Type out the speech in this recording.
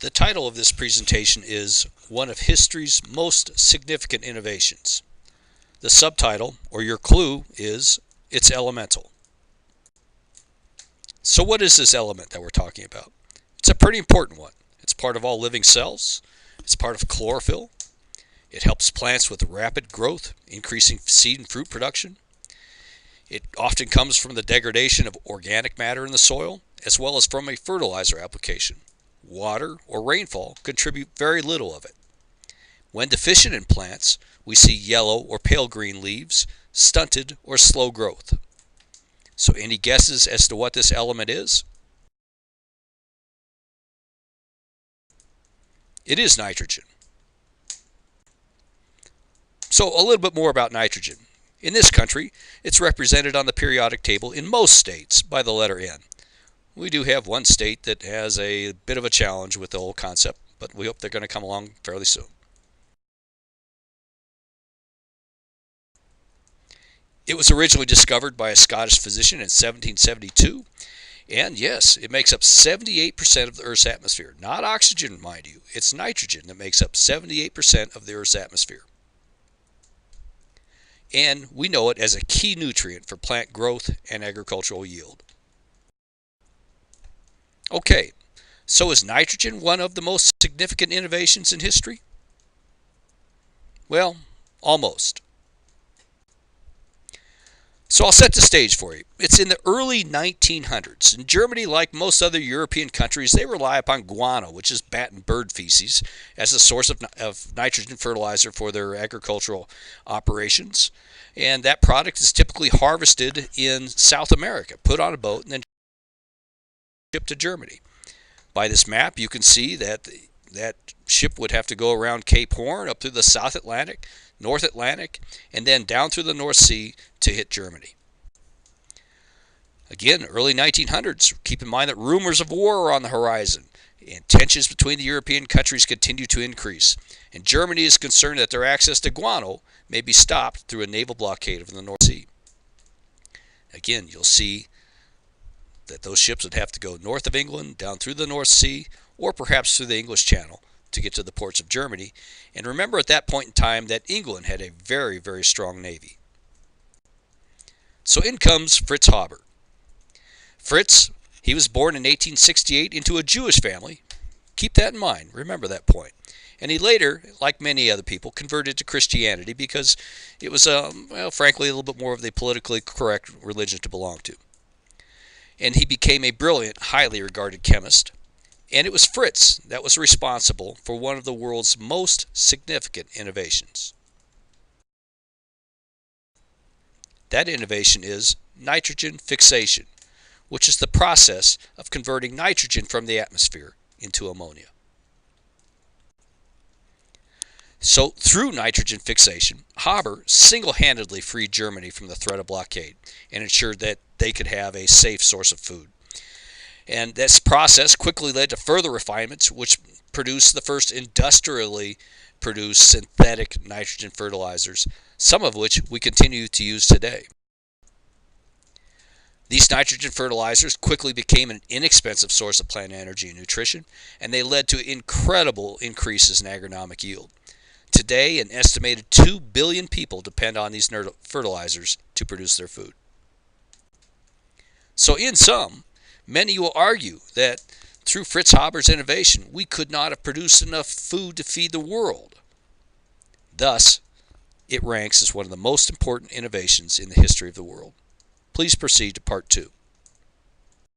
The title of this presentation is One of History's Most Significant Innovations. The subtitle, or your clue, is It's Elemental. So what is this element that we're talking about? It's a pretty important one. It's part of all living cells. It's part of chlorophyll. It helps plants with rapid growth, increasing seed and fruit production. It often comes from the degradation of organic matter in the soil, as well as from a fertilizer application. Water or rainfall contribute very little of it. When deficient in plants, we see yellow or pale green leaves, stunted or slow growth. So any guesses as to what this element is? It is nitrogen. So a little bit more about nitrogen. In this country, it's represented on the periodic table in most states by the letter N. We do have one state that has a bit of a challenge with the whole concept, but we hope they're going to come along fairly soon. It was originally discovered by a Scottish physician in 1772, and yes, it makes up 78% of the Earth's atmosphere. Not oxygen, mind you. It's nitrogen that makes up 78% of the Earth's atmosphere. And we know it as a key nutrient for plant growth and agricultural yield. Okay, so is nitrogen one of the most significant innovations in history? Well, almost. So I'll set the stage for you. It's in the early 1900s. In Germany, like most other European countries, they rely upon guano, which is bat and bird feces, as a source of nitrogen fertilizer for their agricultural operations. And that product is typically harvested in South America, put on a boat, and then shipped to Germany. By this map, you can see that that ship would have to go around Cape Horn, up through the South Atlantic, North Atlantic, and then down through the North Sea to hit Germany. Again, early 1900s. Keep in mind that rumors of war are on the horizon, and tensions between the European countries continue to increase. And Germany is concerned that their access to guano may be stopped through a naval blockade of the North Sea. Again, you'll see that those ships would have to go north of England, down through the North Sea, or perhaps through the English Channel to get to the ports of Germany. And remember at that point in time that England had a very, very strong navy. So in comes Fritz Haber. Fritz, he was born in 1868 into a Jewish family. Keep that in mind. Remember that point. And he later, like many other people, converted to Christianity because it was, well, frankly, a little bit more of the politically correct religion to belong to. And he became a brilliant, highly regarded chemist. And it was Fritz that was responsible for one of the world's most significant innovations. That innovation is nitrogen fixation, which is the process of converting nitrogen from the atmosphere into ammonia. So through nitrogen fixation, Haber single-handedly freed Germany from the threat of blockade and ensured that they could have a safe source of food. And this process quickly led to further refinements, which produced the first industrially produced synthetic nitrogen fertilizers, some of which we continue to use today. These nitrogen fertilizers quickly became an inexpensive source of plant energy and nutrition, and they led to incredible increases in agronomic yield. Today, an estimated 2 billion people depend on these fertilizers to produce their food. So in sum, many will argue that through Fritz Haber's innovation, we could not have produced enough food to feed the world. Thus, it ranks as one of the most important innovations in the history of the world. Please proceed to Part 2.